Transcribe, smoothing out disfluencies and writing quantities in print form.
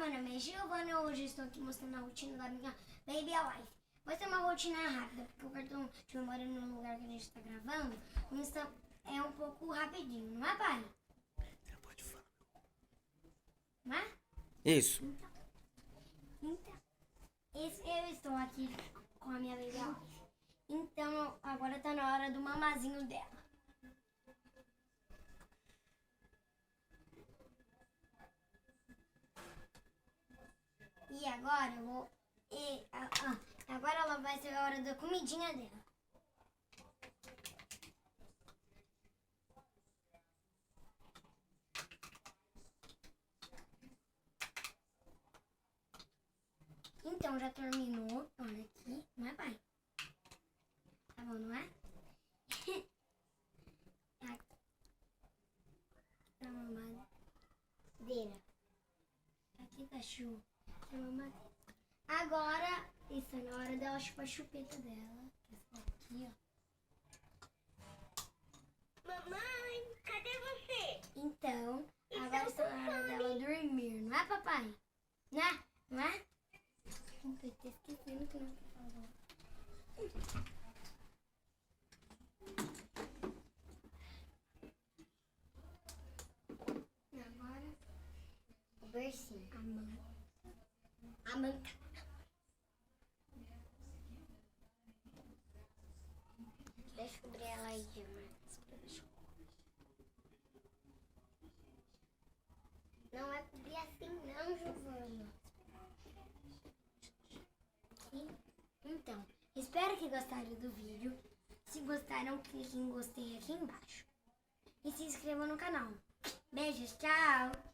meu nome é Giovana e hoje estou aqui mostrando a rotina da minha Baby Alive. Vai ser uma rotina rápida, porque o cartão de memória no lugar que a gente está gravando é um pouco rapidinho, não é, pai? Pode falar. Não é? Isso. Então, eu estou aqui com a minha Baby Alive. Então, agora tá na hora do mamazinho dela. E agora eu vou... agora ela vai ser a hora da comidinha dela. Então, já terminou. Olha aqui. Não é, pai? Tá bom, não é? A mamadeira. Aqui tá chuva. Agora, isso é na hora dela chupar a chupeta dela. Essa aqui, ó. Mamãe, cadê você? Então, agora está na hora dela dormir, não é, papai? Né? Não é? Eu tô esquecendo que não falou. E agora, o bercinho. A manca. Deixa eu abrir ela aí, não é cobrir assim não, Giovana. Então, espero que gostaram do vídeo. Se gostaram, clique em gostei aqui embaixo. E se inscreva no canal. Beijos, tchau!